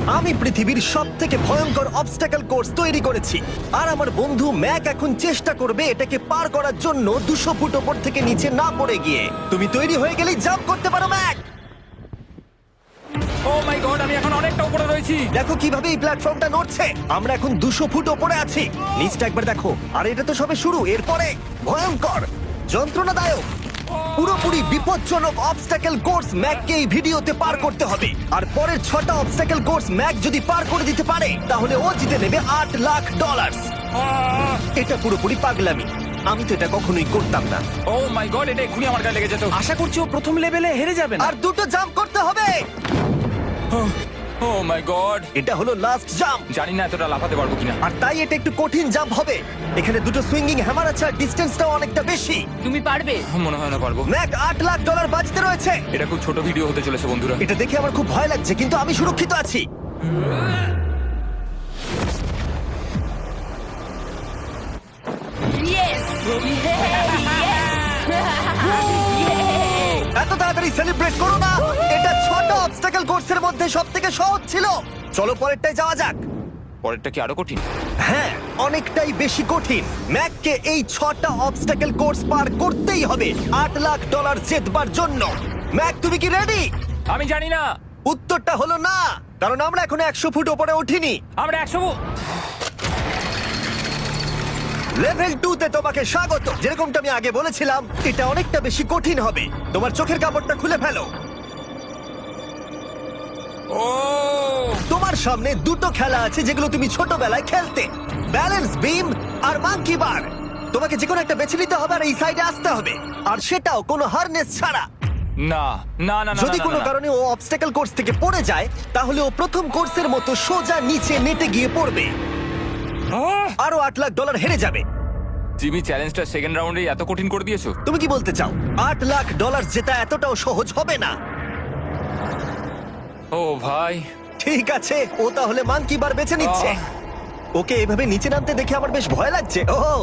আমি পৃথিবীর সবথেকে ভয়ঙ্কর অবস্টাকল কোর্স তৈরি করেছি, আর আমার বন্ধু ম্যাক এখন চেষ্টা করবে এটাকে পার করার জন্য 200 ফুট ওপর থেকে নিচে না পড়ে গিয়ে। তুমি তৈরি হয়ে গেলেই জাম্প করতে পারো ম্যাক। ও মাই গড, আমি এখন অনেকটা উপরে রয়েছি। দেখো কিভাবে এই প্ল্যাটফর্মটা নড়ছে। আমরা এখন 200 ফুট ওপরে আছি। নিচটা একবার দেখো। আর এটা তো সবে শুরু, এরপরে ভয়ঙ্কর, যন্ত্রণাদায়ক, পুরোপুরি বিপজ্জনক অবস্টাকল কোর্স ম্যাককে এই ভিডিওতে পার করতে হবে। আর পরের 6টা অবস্টাকল কোর্স ম্যাক যদি পার করে দিতে পারে তাহলে ও জিতে নেবে $8 লাখ। এটা পুরোপুরি পাগলামি, আমি তো এটা কখনোই করতাম না। ও মাই গড, এটা এক্ষুনি আমার গায়ে লেগে যেত। আশা করছি ও প্রথম লেভেলে হেরে যাবে না। আর 2টো জাম্প করতে হবে। ও মাই গড, এটা হলো লাস্ট জাম্প, জানি না এতটা লাফাতে পারবো কিনা। আর তাই এটা একটু কঠিন জাম্প হবে। এখানে 2টো সুইঙ্গিং হ্যামার আছে আর ডিসটেন্সটাও অনেকটা বেশি। তুমি পারবে। মনে হয় না পারবো। ম্যাক $8 লাখ বাজিতে রয়েছে। এটা খুব ছোট ভিডিও হতে চলেছে বন্ধুরা। এটা দেখে আমার খুব ভয় লাগছে, কিন্তু আমি সুরক্ষিত আছি। ইয়েস এত তাড়াতাড়ি সেলিব্রেট করো না। এটা 6টা অবস্টাকল কোর্সের মধ্যে সবথেকে সহজ ছিল। চলো পরেরটায় যাওয়া যাক। পরেরটা কি আরো কঠিন? হ্যাঁ, অনেকটাই বেশি কঠিন। ম্যাককে এই 6টা অবস্টাকল কোর্স পার করতেই হবে $8 লাখ জেতবার জন্য। ম্যাক, তুমি কি রেডি? আমি জানি না। উত্তরটা হলো না, কারণ আমরা এখনো 100 ফুট উপরে উঠিনি। আমরা 100। লেভেল 2 তে তোমাকে স্বাগত। যেরকমটা আমি আগে বলেছিলাম, এটা অনেকটা বেশি কঠিন হবে। তোমার চোখের কাপড়টা খুলে ফেলো। ও তোমার সামনে 2টো খেলা আছে যেগুলো তুমি ছোটবেলায় খেলতে, ব্যালেন্স বিম আর মাঙ্কি বার। তোমাকে যে কোনো একটা বেছে নিতে হবে আর এই সাইডে আসতে হবে, আর সেটাও কোনো হারনেস ছাড়া। না না না না, যদি না, কোনো না, না। কারণে ও অবস্টাকল কোর্স থেকে পড়ে যায় তাহলে ও প্রথম কোর্সের মতো সোজা নিচে নেটে গিয়ে পড়বে, আহ! আরো $8 লাখ হেরে যাবে। জিমি, চ্যালেঞ্জটা সেকেন্ড রাউন্ডে এত কঠিন করে দিয়েছো। তুমি কি বলতে চাও $8 লাখ জেতা এতটাও সহজ হবে না? ও ভাই, ঠিক আছে, ও তাহলে মাঙ্কি বার বেছে নিচ্ছে। ওকে এভাবে নিচে নামতে দেখে আমার বেশ ভয় লাগছে। আহ!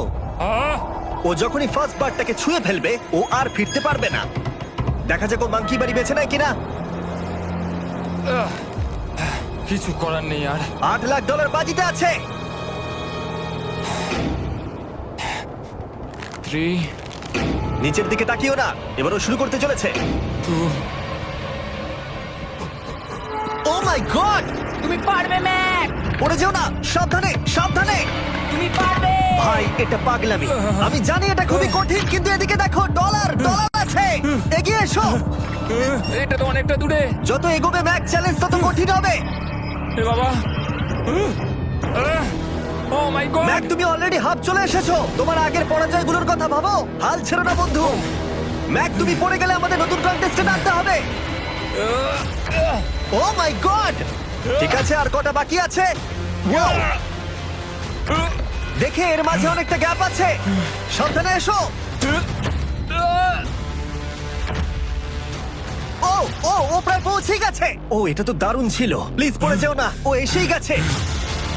ও যখনই ফার্স্ট বারটাকে ছুঁয়ে ফেলবে ও আর ফিরতে পারবে না। দেখা যাক ও মাঙ্কি বাড়ি বেছে নেয় কিনা। কিছু করার নেই আর। $8 লাখ বাজিতে আছে। 3 নিচের দিকে তাকিও না, এবার ও শুরু করতে চলেছে। 2 ও মাই গড, তুমি পারবে ম্যাক। পড়ে যেও না, সাবধানে সাবধানে। তুমি পারবে। ভাই, এটা পাগলামি। আমি জানি এটা খুবই কঠিন, কিন্তু এদিকে দেখো, ডলার আছে। এগিয়ে এসো। এটা তো অনেকটা দূরে। যত এগোবে ম্যাক চ্যালেঞ্জ তত কঠিন হবে। এ বাবা, ও মাই গড। ম্যাক, তুমি অলরেডি হাফ চলে এসেছো। তোমার আগের পরাজয়গুলোর কথা ভাবো, হাল ছেড়ো না বন্ধু। ম্যাক, তুমি পড়ে গেলে আমাদের নতুন কন্টেস্টেন্ট আনতে হবে। ও মাই গড, ঠিক আছে, আর কটা বাকি আছে? Wow! দেখে এর মাঝে অনেকটা গ্যাপ আছে। সাবধানে এসো। ও ও ও প্রায় পৌঁছে গেছে। ও, এটা তো দারুণ ছিল। প্লিজ পড়ে যেও না, ও এসেই গেছে।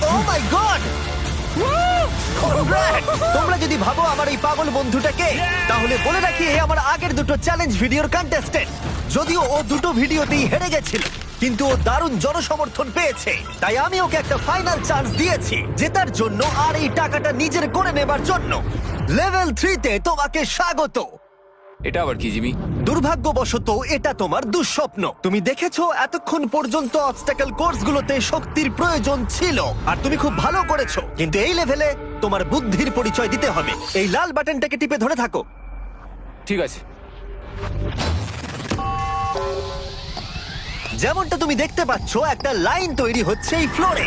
ও মাই গড, তোমরা যদি ভাবো আমার এই পাগল বন্ধুটাকে, তাহলে বলে রাখি এ আমার আগের 2টো চ্যালেঞ্জ ভিডিওর কন্টেস্টেন্ট। যদিও ও 2টো ভিডিওতেই হেরে গেছিল, কিন্তু ও দারুণ জনসমর্থন পেয়েছে। তাই আমি ওকে একটা ফাইনাল চান্স দিয়েছি জেতার জন্য আর এই টাকাটা নিজের করে নেবার জন্য। লেভেল 3 তে তোমাকে স্বাগত। এটা আবার কি জিমি? দুর্ভাগ্যবশত এটা তোমার দুঃস্বপ্ন। তুমি দেখেছো এতক্ষণ পর্যন্ত অবস্টাকল কোর্সগুলোতে শক্তির প্রয়োজন ছিল, আর তুমি খুব ভালো করেছো। কিন্তু এই লেভেলে তোমার বুদ্ধির পরিচয় দিতে হবে। এই লাল বাটনটাকে টিপে ধরে থাকো। ঠিক আছে। যেমনটা তুমি দেখতে পাচ্ছ, একটা লাইন তৈরি হচ্ছে এই ফ্লোরে।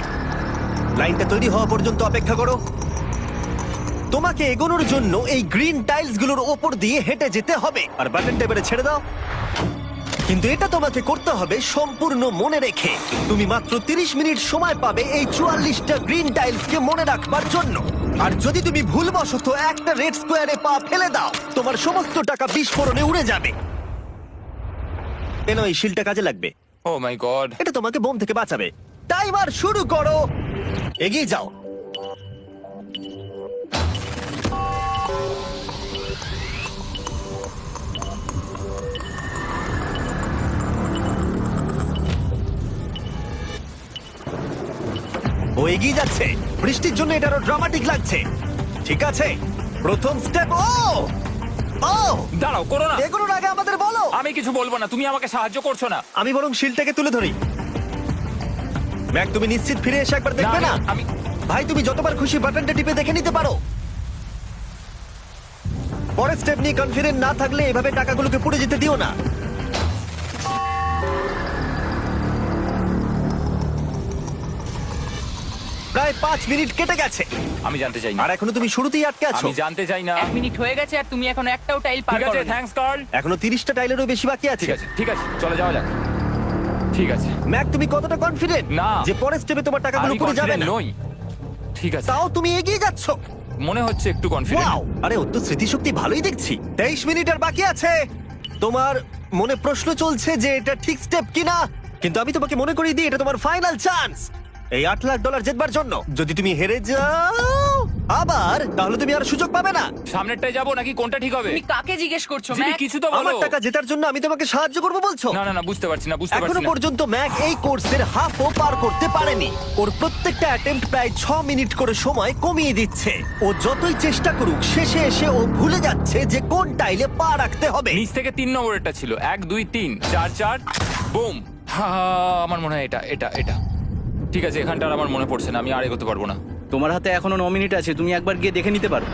লাইনটা তৈরি হওয়া পর্যন্ত অপেক্ষা করো। তোমাকে এগোনোর জন্য এই গ্রিন টাইলস গুলোর ওপর দিয়ে হেঁটে যেতে হবে। আর বাটনটা এবারে ছেড়ে দাও। কিন্তু এটা তোমাকে করতে হবে সম্পূর্ণ মনে রেখে। তুমি মাত্র 30 মিনিট সময় পাবে এই 44টা গ্রিন টাইলসকে মনে রাখবার জন্য। আর যদি তুমি ভুলবশত একটা রেড স্কোয়ারে পা ফেলে দাও, তোমার সমস্ত টাকা বিস্ফোরণে উড়ে যাবে। কেন, এই শিলটা কাজে লাগবে। ও মাই গড। এটা তোমাকে বোম থেকে বাঁচাবে। টাইমার শুরু করো, এগিয়ে যাও। ও এগিয়ে যাচ্ছে। বৃষ্টির জন্য এটা আরো ড্রামাটিক লাগছে। ঠিক আছে, প্রথম স্টেপ। ও ও দাঁড়াও, করো না। এগুলোর আগে আমাদের বলো। আমি কিছু বলবো না, তুমি আমাকে সাহায্য করছো না। আমি বরং শিলটাকে তুলে ধরি। ম্যাক, তুমি নিশ্চিত ফিরে এসে একবার দেখবে না? আমি ভাই, তুমি যতবার খুশি বাটনটা টিপে দেখে নিতে পারো। পরের স্টেপ নিয়ে কনফিডেন্ট না থাকলে এভাবে টাকাগুলোকে পুড়ে যেতে দিও না। প্রায় 5 মিনিট কেটে গেছে আমি জানতে চাই না। আর এখনো তুমি শুরুতেই আটকে আছো। আমি জানতে চাই না। 1 মিনিট হয়ে গেছে আর তুমি এখন একটাও টাইল পার ঠিক আছে, করোনি। Thanks Carl. এখনো 30টা টাইলেরও বেশি বাকি আছে। ঠিক আছে, ঠিক আছে, চলে যাওয়া যাক। ঠিক আছে, ম্যাক, তুমি কতটা কনফিডেন্ট না। যে পরের স্টেপে তোমার টাকাগুলো আমি পুড়ে যাবে confident না? নই। ঠিক আছে, তাও তুমি এগিয়ে যাচ্ছ। মনে হচ্ছে একটু কনফিডেন্ট। ওয়াও! আরে ওর তো স্মৃতিশক্তি ভালোই দেখছি। 23 মিনিট আর বাকি আছে। তোমার মনে প্রশ্ন চলছে যে এটা ঠিক স্টেপ কিনা, কিন্তু আমি তোমাকে মনে করিয়ে দিই এটা তোমার ফাইনাল চান্স এই $8 লাখ জেতবার জন্য। যদি তুমি হেরে যাও আবার, তাহলে তুমি আর সুযোগ পাবে না। সামনেরটায় যাবো নাকি কোনটা ঠিক হবে? তুমি কাকে জিজ্ঞেস করছো জিমি, ম্যাক? কিছু তো বলো। আমার টাকা জেতার জন্য আমি তোমাকে সাহায্য করবো বলছো? না না না, বুঝতে পারছি না, বুঝতে এখনো পারছি না। পর্যন্ত ম্যাক এই কোর্সের হাফও পার করতে পারেনি। ওর প্রত্যেকটা অ্যাটেম্প্ট প্রায় 6 মিনিট করে সময় কমিয়ে দিচ্ছে। ও যতই চেষ্টা করুক, শেষে এসে ও ভুলে যাচ্ছে যে কোন টাইলে পা রাখতে হবে। নিচ থেকে 3 নম্বরেরটা ছিল 1 2 3 4 4 বুম। আমার মনে হয় এটা এটা এটা ঠিক আছে। এখানটা আর আমার মনে পড়ছে না, আমি আর এগোতে পারবো না। তোমার হাতে এখনো 9 মিনিট আছে, তুমি একবার গিয়ে দেখে নিতে পারো।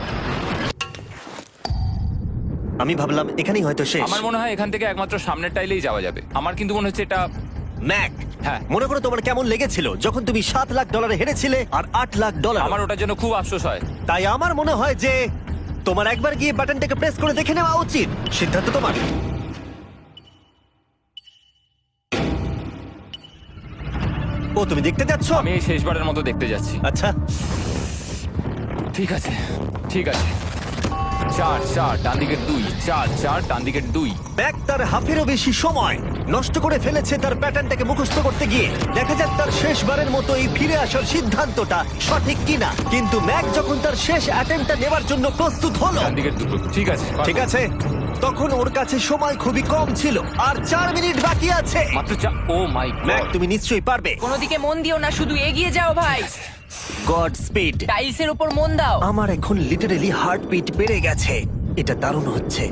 আমি ভাবলাম এখানেই হয়তো শেষ। আমার মনে হয় এখান থেকে একমাত্র সামনের টাইলেই যাওয়া যাবে। আমার কিন্তু মনে হচ্ছে এটা। ম্যাক, হ্যাঁ। মনে করো তোমার কেমন লেগেছিল যখন তুমি $7 লাখ হেরেছিলে আর $8 লাখ। আমার ওটার জন্য খুব আফসোস হয়। তাই আমার মনে হয় যে তোমার একবার গিয়ে বাটনটাকে প্রেস করে দেখে নেওয়া উচিত। সিদ্ধান্ত তোমার। ও, তুমি দেখতে যাচ্ছ? আমি এই শেষবারের মতো দেখতে যাচ্ছি। আচ্ছা, ঠিক আছে, ঠিক আছে। 4 4 ডান দিকের 2, 4 4 ডান দিকের 2। ব্যাক তার হাফেরও বেশি সময় নষ্ট করে ফেলেছে তার প্যাটার্নটাকে মুখস্থ করতে গিয়ে। দেখা যাক তার শেষবারের মতো এই ফিরে আসার সিদ্ধান্তটা সঠিক কিনা। কিন্তু ম্যাক যখন তার শেষ অ্যাটেম্পটা নেবার জন্য প্রস্তুত হলো, ডান দিকের 2। ঠিক আছে, ঠিক আছে, তখন ওর কাছে সময় খুবই কম ছিল আর 4 মিনিট বাকি আছে। মাত্র 4। ও মাই ম্যাক, গড। তুমি নিশ্চয়ই পারবে। কোনো দিকে মন দিও না, শুধু এগিয়ে যাও ভাই। God speed. টাইলসের উপর মন দাও। আমার এখন লিটারালি হার্টবিট বেড়ে গেছে। এটা দারুণ হচ্ছে।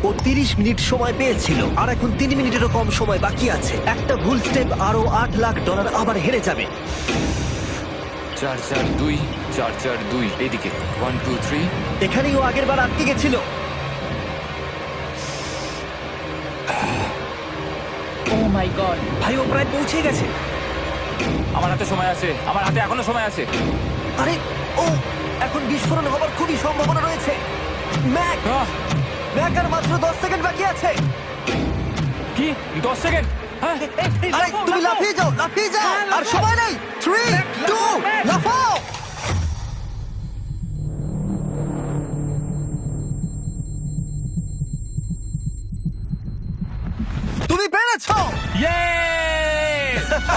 ও 30 মিনিট সময় পেয়েছিল আর এখন 3 মিনিটেরও কম সময় বাকি আছে। একটা ভুল স্টেপ আরো $8 লাখ আবার হেরে যাবে। 4 4 2 4 4 2 এদিকে 1 2 3। এখানেই ও আগের বার আটকে গেছিল। ও মাই গড। ভাই, ও প্রায় পৌঁছে গেছে। আমার হাতে সময় আছে, আমার হাতে এখনো সময় আছে। আরে, ও এখন বিস্ফোরণ হবার খুবই সম্ভাবনা রয়েছে। ম্যাক, আহ, ম্যাক আর মাত্র 10 সেকেন্ড বাকি আছে। কি 10 সেকেন্ড? হ্যাঁ, আরে তুমি লাফিয়ে যাও, লাফিয়ে যাও। আর সময় নেই। 3 2 লাফাও। তুমি পেরেছো। Yay!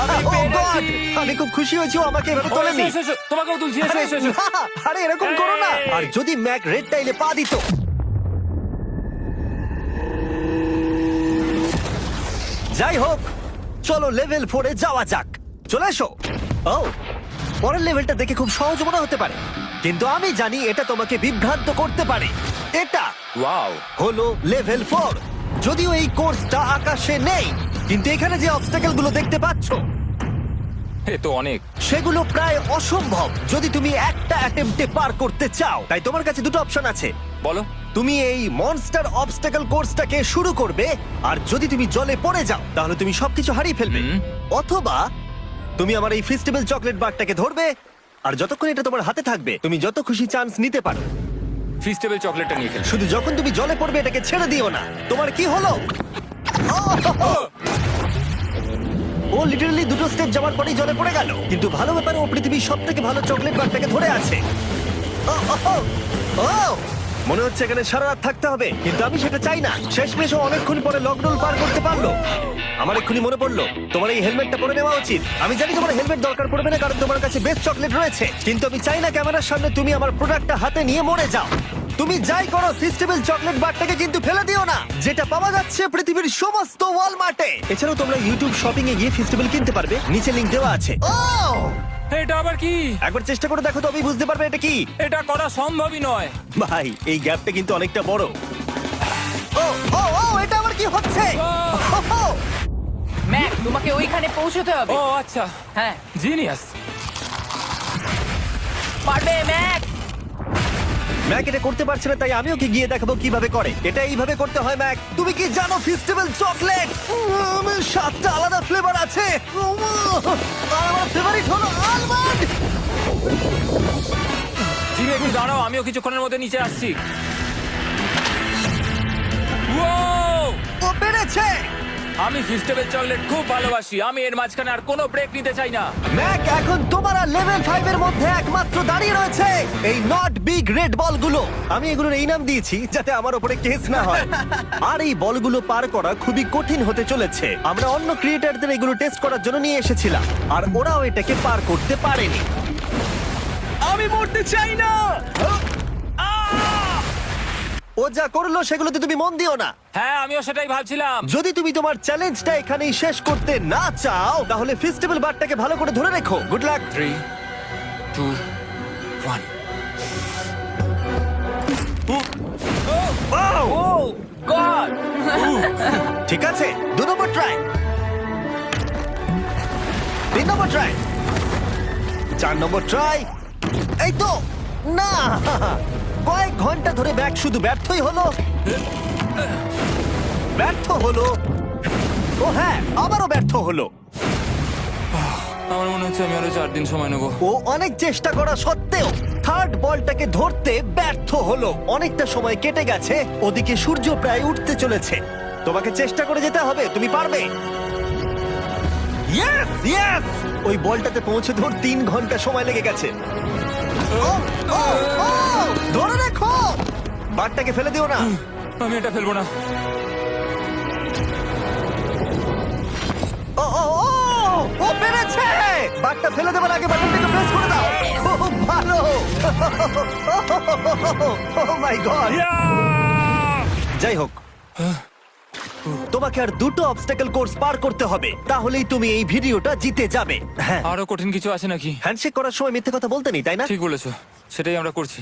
আমি Oh God! পেরেছি। আমি খুব খুশি হয়েছি ও আমাকে এভাবে ও, তোলেনি। এসো, এসো, এসো। তোমাকেও তুলছি, এসো, আরে এসো, এসো। না, আরে এরকম করো না। এই। আর যদি ম্যাক রেড টাইলে পা দিত। যাই হোক, চলো লেভেল 4 এ যাওয়া যাক। চলে এসো। ও, পরের লেভেলটা দেখে খুব সহজ মনে হতে পারে, কিন্তু আমি জানি এটা তোমাকে বিভ্রান্ত করতে পারে। এটা ওয়াও। হলো লেভেল 4। যদিও এই কোর্সটা আকাশে নেই, কিন্তু এখানে যে অবস্টাকেল গুলো দেখতে পাচ্ছ এ তো অনেক। সেগুলো প্রায় অসম্ভব যদি তুমি একটা অ্যাটেম্পটে পার করতে চাও। তাই তোমার কাছে দুটো অপশন আছে। বলো। তুমি এই মনস্টার অবস্টাকেল কোর্সটাকে শুরু করবে, আর যদি তুমি জলে পড়ে যাও তাহলে তুমি সবকিছু হারিয়ে ফেলবে। হুম। অথবা তুমি আমার এই ফেস্টিভ্যাল চকলেট বারটাকে ধরবে, আর যতক্ষণ এটা তোমার হাতে থাকবে তুমি যত খুশি চান্স নিতে পারো। ফিস্টেবল চকলেটটা নিয়ে খেলছি। শুধু যখন তুমি জলে পড়বে এটাকে ছেড়ে দিও না। তোমার কি হলো? ও লিটারালি দুটো স্টেপ যাওয়ার পরেই জলে পড়ে গেল। কিন্তু ভালো ব্যাপারে ও পৃথিবীর সবথেকে ভালো চকলেট বারটাকে ধরে আছে। ও, মনে হচ্ছে এখানে সারা রাত থাকতে হবে, কিন্তু আমি সেটা চাই না। শেষমেশ ও অনেকক্ষণ পরে লকডাউন পার করতে পারলো। আমার এক্ষুনি মনে পড়লো তোমার এই হেলমেটটা পরে নেওয়া উচিত। আমি জানি তোমার হেলমেট দরকার পড়বে না, কারণ তোমার কাছে বেস্ট চকলেট রয়েছে, কিন্তু আমি চাই না ক্যামেরার সামনে তুমি আমার প্রোডাক্টটা হাতে নিয়ে মরে যাও। তুমি যাই করো ফেস্টিভ্যাল চকলেট বারটাকে কিন্তু ফেলে দিও না, যেটা পাওয়া যাচ্ছে পৃথিবীর সমস্ত ওয়ালমার্টে। এছাড়াও তোমরা ইউটিউব শপিং এ গিয়ে ফেস্টিভ্যাল কিনতে পারবে, নিচে লিংক দেওয়া আছে। ও এটা আবার কি? একবার চেষ্টা করে দেখো, তবেই বুঝতে পারবে এটা কি। এটা করা সম্ভবই নয়। ভাই এই গ্যাপটা কিন্তু অনেকটা বড়। ও ও ও এটা আবার কি হচ্ছে? ও, ম্যাক, তোমাকে ওইখানে পৌঁছতে হবে। ও আচ্ছা, হ্যাঁ, জিনিয়াস। পারবে ম্যাক। ম্যাক এটা করতে পারছে না, তাই আমি ওকে গিয়ে দেখাবো কিভাবে করে। এটা এইভাবে করতে হয় ম্যাক। তুমি কি জানো ফেস্টিভ্যাল চকলেট 7টা আলাদা ফ্লেভার আছে। আর আমার ফেভারিট হলো আলমন্ড। জিমি একটু দাঁড়াও, আমিও কিছুক্ষণের মধ্যে নিচে আসছি। Wow! ও পেরেছে। আমি ফেস্টিভ্যাল চকলেট খুব ভালোবাসি। আমি এর মাঝখানে আর কোনো ব্রেক নিতে চাই না। ম্যাক এখন তোমার আর লেভেল 5 এর মধ্যে একমাত্র দাঁড়িয়ে রয়েছে এই নট বিগ রেড বলগুলো। আমি এগুলোর এই নাম দিয়েছি যাতে আমার উপরে কেস না হয়। আর এই বলগুলো পার করা খুবই কঠিন হতে চলেছে। আমরা অন্য ক্রিয়েটরদের এগুলো টেস্ট করার জন্য নিয়ে এসেছিলাম, আর ওরাও এটাকে পার করতে পারেনি। আমি মরতে চাই না। ও যা করলো সেগুলোতে তুমি মন দিও না। হ্যাঁ, আমিও সেটাই ভাবছিলাম। যদি তুমি তোমার চ্যালেঞ্জটা এখানেই শেষ করতে না চাও, তাহলে ফেস্টিভ্যাল বারটাকে ভালো করে ধরে রেখো। Good luck. 3, 2, 1। ও গড! ঠিক আছে, 2 নম্বর ট্রাই, 3 নম্বর ট্রাই, 4 নম্বর ট্রাই। এই তো না, কয়েক ঘন্টা ধরে ব্যাগ শুধু ব্যর্থই হলো, ব্যর্থ হলো। ও হ্যাঁ, আবারও ব্যর্থ হলো। আমার মনে হচ্ছে আমি আরো 4 দিন সময় নেবো। ও অনেক চেষ্টা করা সত্ত্বেও থার্ড বলটাকে ধরতে ব্যর্থ হলো। অনেকটা সময় কেটে গেছে, ওদিকে সূর্য প্রায় উঠতে চলেছে। তোমাকে চেষ্টা করে যেতে হবে, তুমি পারবে। ইয়েস ইয়েস, ওই বলটাতে পৌঁছে ধর 3 ঘন্টা সময় লেগে গেছে। ও, ও, ও, ধরে রাখো, বারটাকে ফেলে দিও না। আমি এটা ফেলবো না। ও ও ও, ও পেরেছে। বারটা ফেলে দেবার আগে বাটনটাকে প্রেস করে দাও। ও ভালো। ও মাই গড। যাই হোক, তোমাকে আর 2টো অবস্টাকেল কোর্স পার করতে হবে, তাহলেই তুমি এই ভিডিওটা জিতে যাবে। হ্যাঁ, আরো কঠিন কিছু আছে নাকি? হ্যান্ডশেক করার সময় মিথ্যে কথা বলতে নেই, তাই না? ঠিক বলেছো, সেটাই আমরা করছি।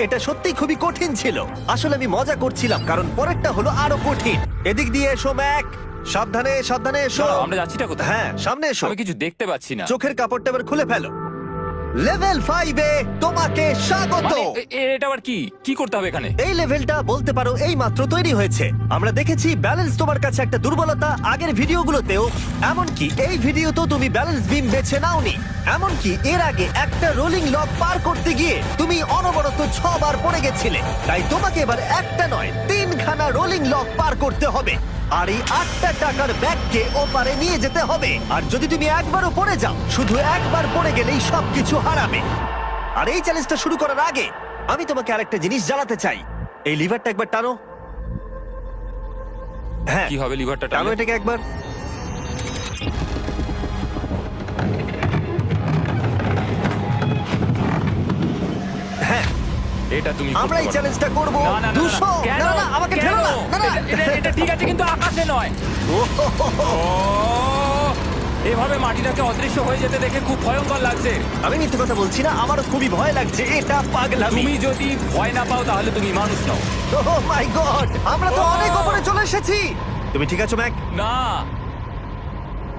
এটা সত্যি খুবই কঠিন ছিল। আসলে আমি মজা করছিলাম, কারণ পরেরটা হলো আরো কঠিন। এদিক দিয়ে এসো ম্যাক, সাবধানে সাবধানে এসো। দাঁড়াও, আমরা যাচ্ছিটা কোথায়? হ্যাঁ, সামনে এসো। আমি কিছু দেখতে পাচ্ছি না। চোখের কাপড়টা এবার খুলে ফেলো। লেভেল 5 এ তোমাকে স্বাগত। মানে, এটা আবার কি কি করতে হবে এখানে? এই লেভেলটা বলতে পারো এই মাত্র তৈরি হয়েছে। আমরা দেখেছি ব্যালেন্স তোমার কাছে একটা দুর্বলতা আগের ভিডিওগুলোতেও, এমনকি এই ভিডিওতেও তুমি ব্যালেন্স বিম বেছে নাওনি। এমনকি এর আগে একটা রোলিং লক পার করতে গিয়ে তুমি অনবরত 6 বার পড়ে গেছিলে। তাই তোমাকে এবার একটা নয় 3খানা রোলিং লক পার করতে হবে, আর এই 8টা টাকার ব্যাগকে ওপারে নিয়ে যেতে হবে। আর যদি তুমি একবারও পড়ে যাও, শুধু একবার পড়ে গেলেই সবকিছু হারাবে। আর এই চ্যালেঞ্জটা শুরু করার আগে আমি তোমাকে আরেকটা জিনিস জানাতে চাই। এই লিভারটা একবার টানো। হ্যাঁ, কি হবে লিভারটা টানো টানলে? এটাকে একবার। হ্যাঁ, এটা তুমি আমরা এই চ্যালেঞ্জটা করব। না, না, না, না, 200 কেন? না না আমাকে কেন? ঠেলো না। না না এটা ঠিক আছে, কিন্তু আকাশে নয়। ও, এভাবে মাটিটাকে অদৃশ্য হয়ে যেতে দেখে খুব ভয়ঙ্কর লাগছে। আমি মিথ্যে কথা বলছি না, আমারও খুবই ভয় লাগছে। এটা পাগলামি। তুমি যদি ভয় না পাও তাহলে তুমি মানুষ নও। ওহ মাই গড, আমরা তো Oh! অনেক উপরে চলে এসেছি। তুমি ঠিক আছো ম্যাক? না,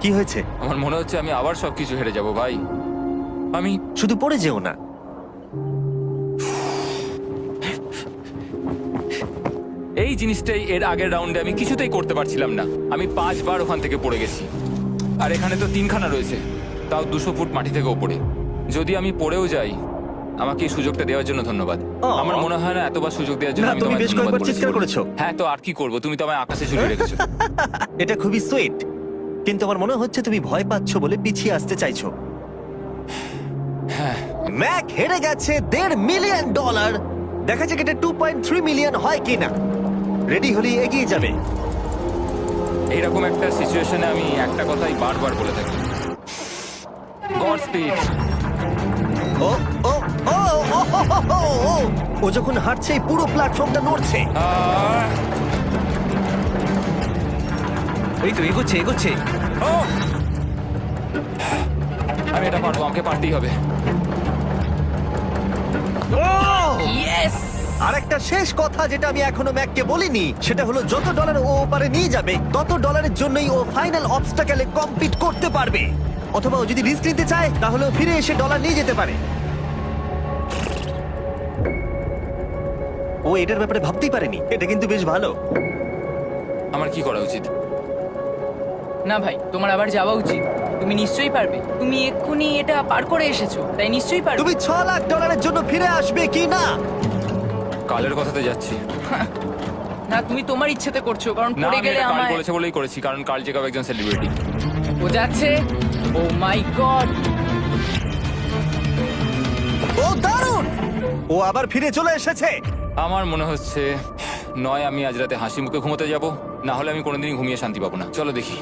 কি হয়েছে? আমার মনে হচ্ছে আমি আবার সবকিছু হেরে যাব ভাই। আমি শুধু পড়ে যেও না। এই জিনিসটাই এর আগের রাউন্ডে আমি কিছুতেই করতে পারছিলাম না। আমি 5 বার ওখান থেকে পড়ে গেছি, আর এখানে তো 3খানা রয়েছে, তাও 200 ফুট মাটি থেকে ওপরে। যদি আমি পড়েও যাই, আমাকে এই সুযোগটা দেওয়ার জন্য ধন্যবাদ। আমার মনে হয় না এতবার সুযোগ দেওয়ার জন্য না, আমি তুমি তোমায় বেশ ধন্যবাদ কয়েকবার চিৎকার বলেছি। করেছো। হ্যাঁ, তো আর কি করব, তুমি তো আমায় আকাশে ঝুলিয়ে রেখেছো। এটা খুবই সুইট, কিন্তু আমার মনে হচ্ছে তুমি ভয় পাচ্ছ বলে পিছিয়ে আসতে চাইছো। হ্যাঁ, ম্যাক হেরে গেছে $1.5 মিলিয়ন। দেখা যাক এটা 2.3 মিলিয়ন হয় কিনা। রেডি হলে এগিয়ে যাবে। এইরকম একটা সিচুয়েশনে আমি একটা কথাই বারবার বলে থাকি, গড স্পিড। ও ও ও ও ও যখন হাঁটছে এই পুরো প্ল্যাটফর্মটা নড়ছে। আহ, এই তো এগোচ্ছে এগোচ্ছে। ও! আমি এটা পারবো, আমাকে পারতেই হবে। ইয়েস! আর একটা শেষ কথা যেটা আমি এখনো ম্যাককে বলিনি, সেটা হলো যত ডলার ও ওপারে নিয়ে যাবে তত ডলারের জন্যই ও ফাইনাল অবস্টাকেলে কমপ্লিট করতে পারবে। অথবা ও যদি রিস্ক নিতে চায় তাহলে ও ফিরে এসে ডলার নিয়ে যেতে পারে। ও এটার ব্যাপারে ভাবতেই পারেনি। এটা কিন্তু বেশ ভালো। আমার কি করা উচিত? না ভাই, তোমার আবার যাওয়া উচিত। তুমি নিশ্চয়ই পারবে। তুমি এক্ষুনি এটা পার করে এসেছো, তাই নিশ্চয়ই পারবে। তুমি $6 লাখ জন্য ফিরে আসবে কি না? কালের কথাতে যাচ্ছি। না, তুমি তোমার ইচ্ছেতে করছো, কারণ না, পড়ে আমি গেলে এটা কাল আমায়। বলেছে বলেই করেছি, কারণ কাল জেকাব একজন সেলিব্রিটি। ও যাচ্ছে। ও মাই গড! ও দারুণ! ও আবার ফিরে চলে এসেছে। আমার মনে হচ্ছে নয় আমি আজ রাতে হাসি মুখে ঘুমোতে যাব, না হলে আমি কোনোদিনই ঘুমিয়ে শান্তি পাবো না। চলো দেখি।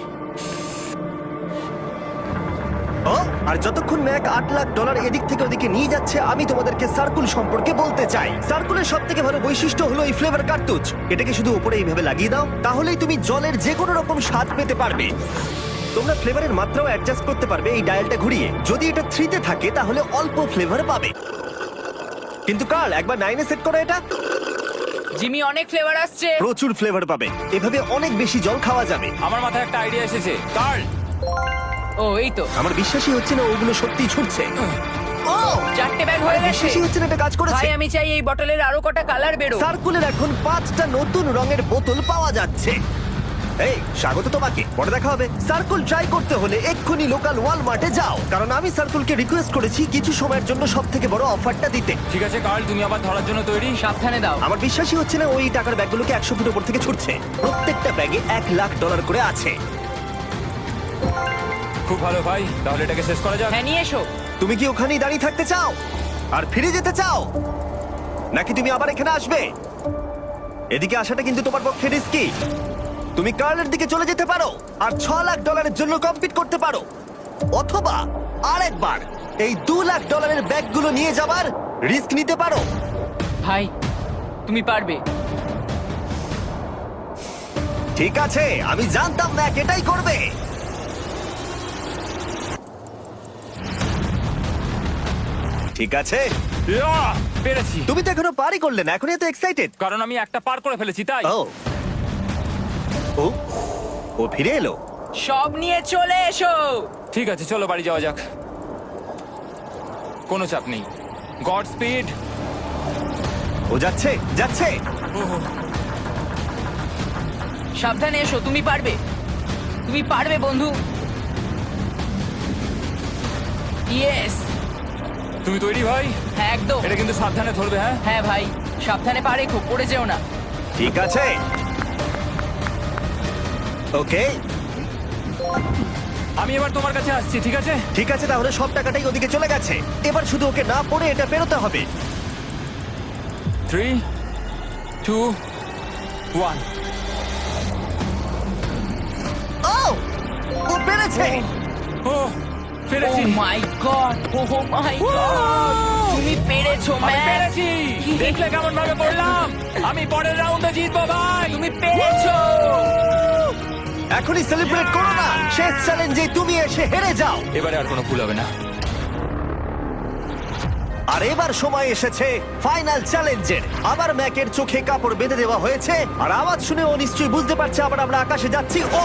ও, আর যতক্ষণ ম্যাক $8 লাখ এদিক থেকে ওদিকে নিয়ে যাচ্ছে, আমি তোমাদেরকে সার্কুল সম্পর্কে বলতে চাই। সার্কুলের সব থেকে ভালো বৈশিষ্ট্য হলো এই ফ্লেভার কার্তুজ। এটাকে শুধু উপরে এইভাবে লাগিয়ে দাও, তাহলেই তুমি জলের যে কোনো রকম স্বাদ পেতে পারবে। তোমরা ফ্লেভারের মাত্রাও অ্যাডজাস্ট করতে পারবে এই ডায়ালটা ঘুরিয়ে। যদি এটা 3 তে থাকে তাহলে অল্প ফ্লেভার পাবে, কিন্তু কাল একবার 9 এ সেট করো এটা, জিমি, অনেক ফ্লেভার আসছে। প্রচুর ফ্লেভার পাবে। এভাবে অনেক বেশি জল খাওয়া যাবে। আমার মাথায় একটা আইডিয়া এসেছে। কার্ল, ও এই তো, আমার বিশ্বাসই হচ্ছে না ওগুলো সত্যিই ছুটছে। ও, 4টে ব্যাগ হয়ে গেছে। বিশ্বাসই হচ্ছে না এটা কাজ করেছে। ভাই, আমি চাই এই বটলের আরো কটা কালার বেরো। সার্কুলের এখন 5টা নতুন রঙের বোতল পাওয়া যাচ্ছে। এই, স্বাগত তোমাকে। পরে দেখা হবে। সার্কুল ট্রাই করতে হলে এক্ষুনি লোকাল ওয়ালমার্টে যাও, কারণ আমি সার্কুলকে রিকোয়েস্ট করেছি কিছু সময়ের জন্য সবথেকে বড় অফারটা দিতে। ঠিক আছে কার্ল, তুমি আবার ধরার জন্য তৈরি? সাবধানে দাও। আমার বিশ্বাসই হচ্ছে না ওই টাকার ব্যাগগুলোকে 100 ফুট উপর থেকে ছুটছে। প্রত্যেকটা ব্যাগে $1 লাখ করে আছে। খুব ভালো ভাই, তাহলে এটাকে শেষ করা যাক। হ্যাঁ, নিয়ে এসো। তুমি কি ওখানেই দাঁড়িয়ে থাকতে চাও আর ফিরে যেতে চাও, নাকি তুমি আবার এখানে আসবে? এদিকে আসাটা কিন্তু তোমার পক্ষে রিস্কি। তুমি কার্লের দিকে চলে যেতে পারো আর $6 লাখ জন্য কম্পিট করতে পারো, অথবা আরেকবার এই $2 লাখ ব্যাগগুলো নিয়ে যাবার রিস্ক নিতে পারো। ভাই, তুমি পারবে। ঠিক আছে, আমি জানতাম না এটাই করবে। ঠিক আছে, ইয়া, পেরেছি। তুমি তো এখনো পারই করলে না, এখন এত এক্সাইটেড। কারণ আমি একটা পার করে ফেলেছি তাই। ও ও, ও ফিরে এলো। সব নিয়ে চলে এসো। ঠিক আছে, চলো বাড়ি যাওয়া যাক। কোনো চাপ নেই। God speed. ও যাচ্ছে যাচ্ছে। সাবধানে এসো, তুমি পারবে। তুমি পারবে বন্ধু। ইয়েস! তুমি তৈরি ভাই? হ্যাঁ, একদম। এটা কিন্তু সাবধানে ধরবে, হ্যাঁ? হ্যাঁ ভাই, সাবধানে পারে, খুব পড়ে যেও না। ঠিক আছে, ওকে। আমি এবার তোমার কাছে আসছি, ঠিক আছে? ঠিক আছে, তাহলে সব টাকাটাই ওদিকে চলে গেছে। এবার শুধু ওকে না পড়ে এটা পেরোতে হবে। 3, 2, 1। ও, ও পেরেছে। ও, ও পেরেছি। মাই গড! ও মাই গড! তুমি পেরেছো, আমি ম্যান! পেরেছি। দেখলে কেমন ভাবে পড়লাম? আমি পরের রাউন্ডে জিতবো ভাই। তুমি পেরেছো! এখনই সেলিব্রেট করো না, শেষ চ্যালেঞ্জে তুমি এসে হেরে যাও। এবারে আর কোনো ভুল হবে না। আর এবার সময় এসেছে ফাইনাল চ্যালেঞ্জের। আবার ম্যাকের চোখে কাপড় বেঁধে দেওয়া হয়েছে, আর আওয়াজ শুনে ও নিশ্চয়ই বুঝতে পারছে আবার আমরা আকাশে যাচ্ছি। ও,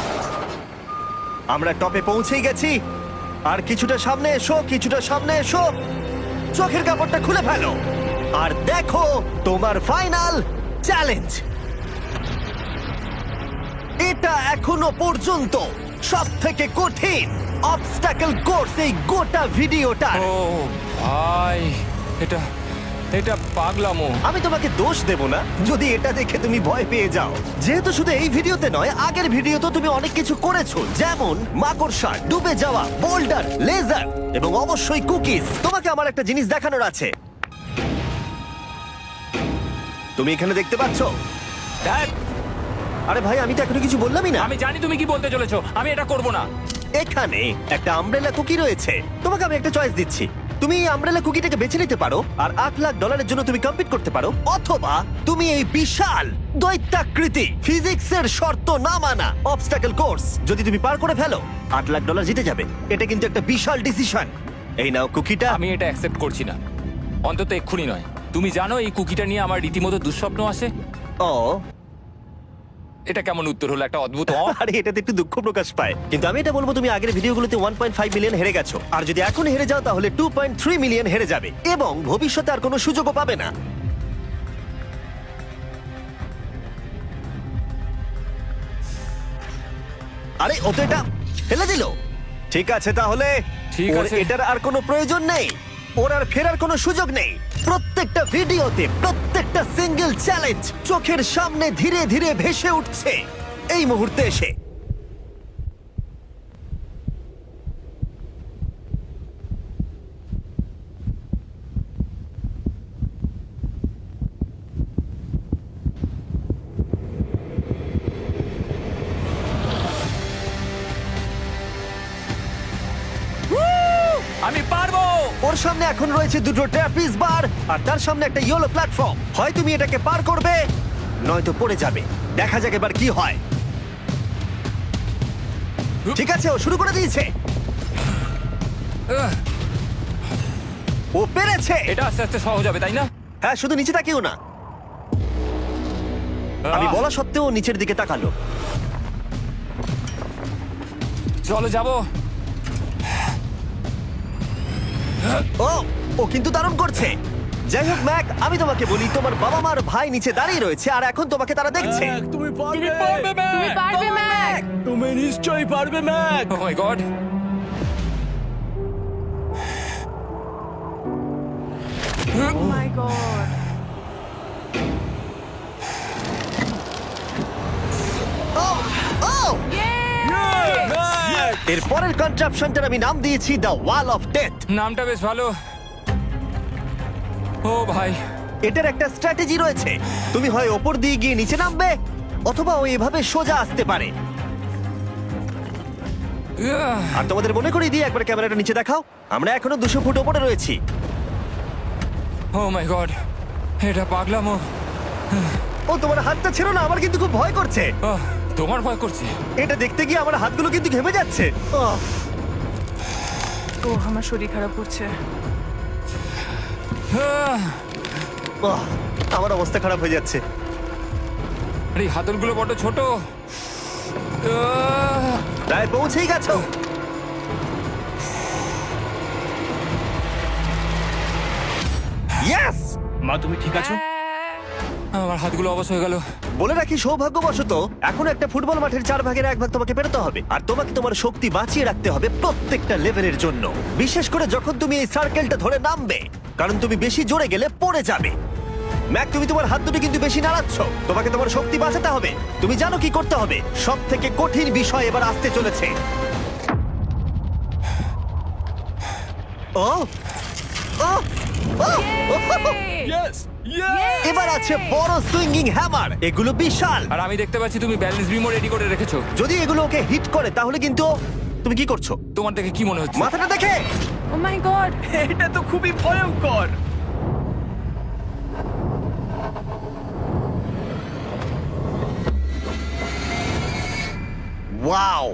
আমরা টপে পৌঁছেই গেছি। আর কিছুটা সামনে এসো, কিছুটা সামনে এসো। চোখের কাপড়টা খুলে ফেলো আর দেখো তোমার ফাইনাল চ্যালেঞ্জ। এটা এখনো পর্যন্ত সব থেকে কঠিন অবস্টাকল কোর্স এই গোটা ভিডিওটা। ও ভাই, এটা এটা পাগলামো। আমি তোমাকে দোষ দেব না যদি এটা দেখে তুমি ভয় পেয়ে যাও, যেহেতু শুধু এই ভিডিওতে নয়, আগের ভিডিওতে তুমি অনেক কিছু করেছো, যেমন মাকড়সা, ডুবে যাওয়া, বোল্ডার, লেজার এবং অবশ্যই কুকিজ। তোমাকে আমার একটা জিনিস দেখানোর আছে। তুমি এখানে দেখতে পাচ্ছ? দেখ, আরে ভাই, আমি তো এখনো কিছু বললামই না। আমি জানি তুমি কি বলতে চলেছো। আমি এটা করব না। এখানে একটা আমব্রেলা কুকি রয়েছে। তোমাকে আমি একটা চয়েস দিচ্ছি, তুমি এই আমব্রেলা কুকিটাকে বেছে নিতে পারো আর $8 লাখ জন্য তুমি কম্পিট করতে পারো, অথবা তুমি এই বিশাল দৈত্যাকৃতি ফিজিক্সের শর্ত না মানা অবস্টাকল কোর্স যদি তুমি পার করে ফেলো, $8 লাখ জিতে যাবে। এটা কিন্তু একটা বিশাল ডিসিশন। এই নাও কুকিটা। আমি এটা অ্যাকসেপ্ট করছি না, অন্তত এক্ষুনি নয়। তুমি জানো এই কুকিটা নিয়ে আমার রীতিমতো দুঃস্বপ্ন আসে। ও এটা কেমন উত্তর হলো, একটা অদ্ভুত আরে এটাতে একটু দুঃখ প্রকাশ পায়, কিন্তু আমি এটা বলবো তুমি আগের ভিডিওগুলোতে 1.5 মিলিয়ন হেরে গেছো, আর যদি এখন হেরে যাও তাহলে 2.3 মিলিয়ন হেরে যাবে এবং ভবিষ্যতে আর কোনো সুযোগও পাবে না। আরে ও তো এটা ফেলে দিল। ঠিক আছে তাহলে ঠিক ওর আছে। এটার আর কোনো প্রয়োজন নেই, ওর আর ফেরার কোনো সুযোগ নেই। প্রত্যেকটা ভিডিওতে প্রত্যেকটা সিঙ্গেল চ্যালেঞ্জ চোখের সামনে ধীরে ধীরে ভেসে উঠছে এই মুহূর্তে এসে। আমি পারবো। ওর সামনে এখন রয়েছে দুটো ট্র্যাপিজ বার আর তার সামনে একটা ইয়েলো প্ল্যাটফর্ম। হয় তুমি এটাকে পার করবে নয়তো পড়ে যাবে। দেখা যাক এবার কি হয়। ঠিক আছে, ও শুরু করে দিয়েছে। ও পেরেছে। এটা আস্তে আস্তে সহজ হবে, তাই না? হ্যাঁ, শুধু নিচে তাকিও না। আমি বলা সত্ত্বেও ও নিচের দিকে তাকালো। চলো যাবো। ও ও কিন্তু দারুণ করছে। যাই হোক ম্যাক, আমি তোমাকে বলি তোমার বাবা মার ভাই নিচে দাঁড়িয়ে রয়েছে আর এখন তোমাকে তারা দেখছে। তুমি পারবে তুমি পারবে ম্যাক। তুমি নিশ্চয়ই পারবে ম্যাক। ও মাই গড। ও মাই গড। ও ও এর পরের কনট্রাপশনটার আমি নাম দিয়েছি দ্য ওয়াল অফ ডেথ। নামটা বেশ ভালো। ও ভাই, এটার একটা স্ট্র্যাটেজি রয়েছে। তুমি হয় ওপর দিয়ে গিয়ে নিচে নামবে, অথবা ও এভাবে সোজা আসতে পারে। আর তোমাদের মনে করিয়ে দিয়ে একবার ক্যামেরাটা নিচে দেখাও। আমরা এখনো 200 ফুট ওপরে রয়েছি। ও মাই গড, এটা পাগলামো। ও তোমার হাতটা ছিল না, আমার কিন্তু খুব ভয় করছে। আহ, তোমার ভয় করছে? এটা দেখতে গিয়ে আমার হাতগুলো কিন্তু ঘেমে যাচ্ছে। আহ, ও আমার শরীর খারাপ করছে। আহ, আহ, আমার অবস্থা খারাপ হয়ে যাচ্ছে। আরে এই হাতলগুলো বড় ছোট। আহ, প্রায় পৌঁছেই গেছো। ইয়েস! মা তুমি ঠিক আছো? আমার হাতগুলো অবশ হয়ে গেল। বলে রাখি, সৌভাগ্যবশত এখন একটা ফুটবল মাঠের 4 ভাগের 1 ভাগ তোমাকে পেরোতে হবে, আর তোমাকে তোমার শক্তি বাঁচিয়ে রাখতে হবে প্রত্যেকটা লেভেলের জন্য, বিশেষ করে যখন তুমি এই সার্কেলটা ধরে নামবে, কারণ তুমি বেশি জোরে গেলে পড়ে যাবে। ম্যাক, তুমি তোমার হাত দুটো কিন্তু বেশি নাড়াচ্ছ। তোমাকে তোমার শক্তি বাঁচাতে হবে। তুমি জানো কি করতে হবে। সব থেকে কঠিন বিষয় এবার আসতে চলেছে। ও ও ও! ইয়েস এবার আছে বড় সুইঙ্গিং হ্যামার। এগুলো বিশাল। আর আমি দেখতে পাচ্ছি তুমি ব্যালেন্স বিমও রেডি করে রেখেছো। যদি এগুলো ওকে হিট করে তাহলে কিন্তু তুমি কি করছো? তোমার দেখে কি মনে হচ্ছে? মাথাটা দেখে। ও মাই গড। এটা তো খুবই ভয়ঙ্কর। ওয়াও!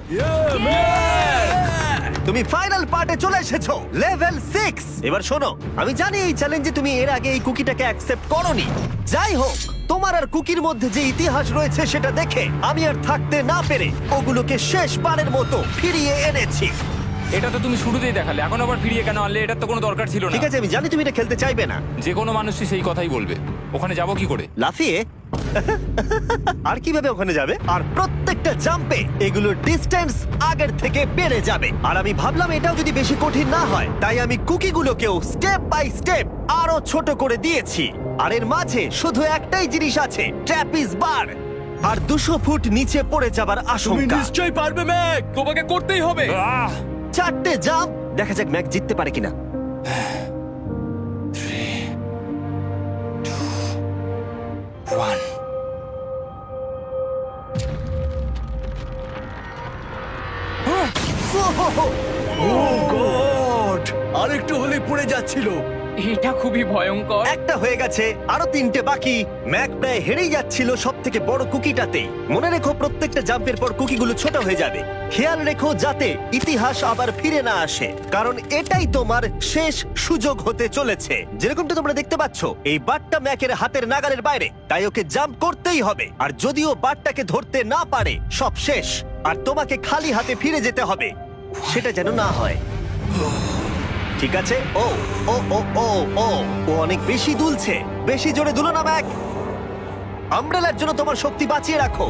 তুমি ফাইনাল পার্টে চলে এসেছো, লেভেল 6। এবার শোনো, আমি জানি এই চ্যালেঞ্জে তুমি এর আগে এই কুকিটাকে অ্যাকসেপ্ট করোনি। যাই হোক, তোমার আর কুকির মধ্যে যে ইতিহাস রয়েছে সেটা দেখে আমি আর থাকতে না পেরে ওগুলোকে শেষবারের মতো ফিরিয়ে এনেছি। এটা তো তুমি শুরুতেই দেখালে, এখন আবার ফিরিয়ে কেন আনলে? এটার তো কোনো দরকার ছিল না। ঠিক আছে, আমি জানি তুমি এটা খেলতে চাইবে না। যে কোনো মানুষই সেই কথাই বলবে। ওখানে যাবো কি করে? লাফিয়ে? আর কিভাবে ওখানে যাবে? আর প্রত্যেকটা জাম্পে এগুলোর ডিস্টেন্স আগের থেকে বেড়ে যাবে। আর আমি ভাবলাম এটাও যদি বেশি কঠিন না হয়, তাই আমি কুকিগুলোকেও স্টেপ বাই স্টেপ আরো ছোট করে দিয়েছি। আর এর মাঝে শুধু একটাই জিনিস আছে, ট্র্যাপিজ বার। আর 200 ফুট নিচে পড়ে যাবার তুমি আশঙ্কা। নিশ্চয়ই পারবে ম্যাক, তোমাকে করতেই হবে। আহ! 4টে জাম্প। দেখা যাক ম্যাক জিততে পারে কিনা। 3, 2, 1। Oh, God! আরেকটু হলে পড়ে যাচ্ছিল। এটা খুবই ভয়ঙ্কর। একটা হয়ে গেছে, আরো 3টে বাকি। ম্যাক প্রায় হেরেই যাচ্ছিল সব থেকে বড় কুকিটাতে। মনে রেখো প্রত্যেকটা জাম্পের পর কুকিগুলো ছোট হয়ে যাবে। খেয়াল রেখো যাতে ইতিহাস আবার ফিরে না আসে, কারণ এটাই তোমার শেষ সুযোগ হতে চলেছে। যেরকমটা তোমরা দেখতে পাচ্ছ, এই বারটা ম্যাকের হাতের নাগালের বাইরে, তাই ওকে জাম্প করতেই হবে। আর যদিও বারটাকে ধরতে না পারে, সব শেষ। আর তোমাকে খালি হাতে ফিরে যেতে হবে, সেটা যেন না হয়। ঠিক আছে। ও ও ও ও ও ও অনেক বেশি দুলছে। বেশি জোরে দুলো না ম্যাক। আমব্রেলার জন্য তোমার শক্তি বাঁচিয়ে রাখো।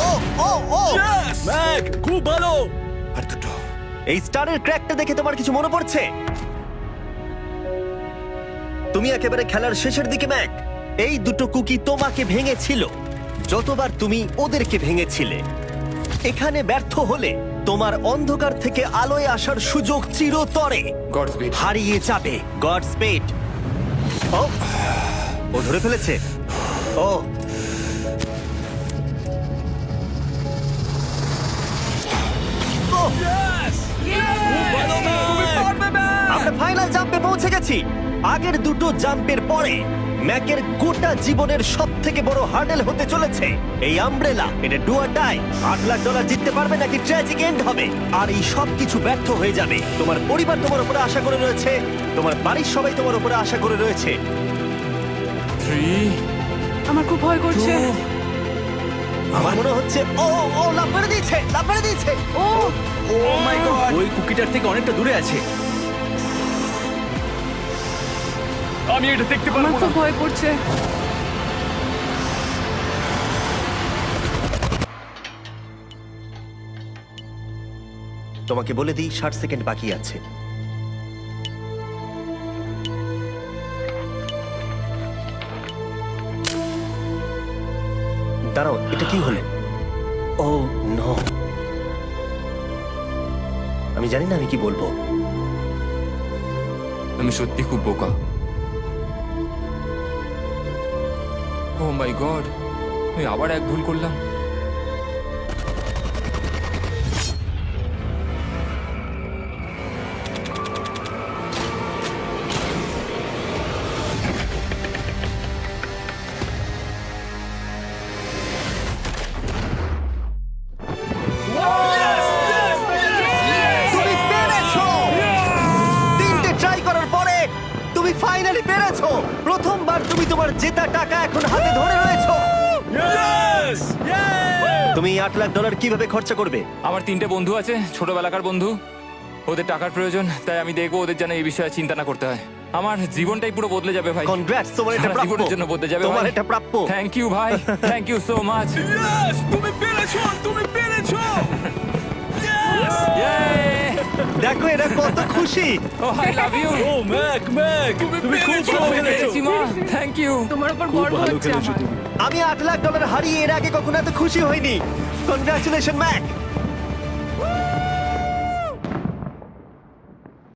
ও ও ও ম্যাক, খুব ভালো। আর দুটো। এই স্টারের ক্র্যাকটা দেখে তোমার কিছু মনে পড়ছে? তুমি একেবারে খেলার শেষের দিকে ম্যাক। এই দুটো কুকি তোমাকে ভেঙেছিল যতবার তুমি ওদেরকে ভেঙেছিলে। এখানে ব্যর্থ হলে তোমার অন্ধকার থেকে আলোয় আসার সুযোগ চিরতরে গডস্পিড। হারিয়ে যাবে। God speed. ও ও ধরে ফেলেছে। ও ও, আমরা ফাইনাল জাম্পে পৌঁছে গেছি। আগের দুটো জাম্পের পরে ম্যাকের গোটা জীবনের সব থেকে বড় হার্ডেল হতে চলেছে এই আমব্রেলা। এটা ডু অর ডাই। $8 লাখ জিততে পারবে নাকি ট্র্যাজিক এন্ড হবে। আর এই সব কিছু ব্যর্থ হয়ে যাবে। তোমার পরিবার তোমার উপরে আশা করে রয়েছে, তোমার বাড়ির সবাই তোমার উপরে আশা করে রয়েছে। 3, আমার খুব ভয় করছে। 2, আমার মনে হচ্ছে ও ও লাভ মেরে দিয়েছে, লাভ মেরে দিয়েছে। ও ও মাই গড, ওই কুকিটার থেকে অনেকটা দূরে আছে। আমি এটা দেখতে আমার পারবো না। খুব ভয় করছে। তোমাকে বলে দিই 60 সেকেন্ড বাকি আছে। দাঁড়াও, এটা কি হলো? ও নো, আমি জানি না আমি কি বলবো। আমি সত্যি খুব বোকা। ও মাই গড, আমি আবার এক ভুল করলাম। তুমি পেরেছো! 3টে ট্রাই করার পরে তুমি ফাইনালি পেরেছো। প্রথমবার তুমি তোমার জেতা টাকা এখন হাতে ধরে রয়েছো। তুমি $8 লাখ কিভাবে খরচা করবে? আমার 3টে বন্ধু আছে, ছোটবেলাকার বন্ধু। ওদের টাকার প্রয়োজন, তাই আমি দেখবো ওদের যেন এই বিষয়ে চিন্তা না করতে হয়। আমার জীবনটাই পুরো বদলে যাবে ভাই। কনগ্রাটস, তোমার এটা সারা প্রাপ্য। জীবনের জন্য বদলে যাবে তোমার ভাই। এটা প্রাপ্য। থ্যাংক ইউ ভাই, thank you so much. Yes, তুমি পেরেছো, তুমি পেরেছো। দেখো এরা কত খুশি। Oh I love you. Oh Mac, Mac, তুমি খুব ভালো খেলেছো। মা, থ্যাংক ইউ। তোমার উপর খুব গর্ব ভালো হচ্ছে খেলেছো আমার। তুমি। আমি $8 লাখ হারিয়ে এর আগে কখনো এত খুশি হইনি। Congratulation Mac.